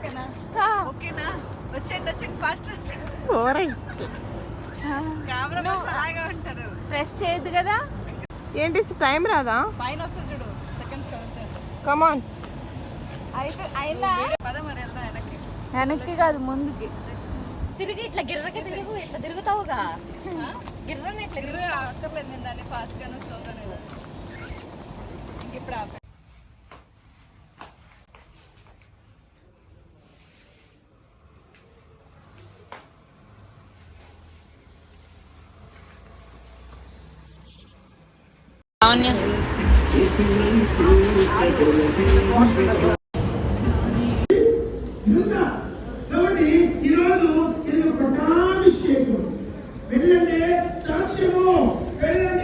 ఓకేనా వచ్చేయండి fast press చేయొద్దు కదా. ఏంటి టైం రాదా? పైన వస్తుంది చూడు సెకండ్స్ కమాన్. అయినా వెనక్కి కాదు ముందుకి తిరిగి ఇట్లా గిర్రకి తిరుగు. ఇట్లా తిరుగుతావుగా గిర్రని ఇట్లా తిరుగు. అక్కర్లేదు నేను దాన్ని ఫాస్ట్ గాను స్లోగానే ఇప్పుడు ఆపే. కాబట్టి ఈరోజు ఇది ఒక పట్టాభిషేకం. వెళ్ళండి సాక్ష్యము, వెళ్ళండి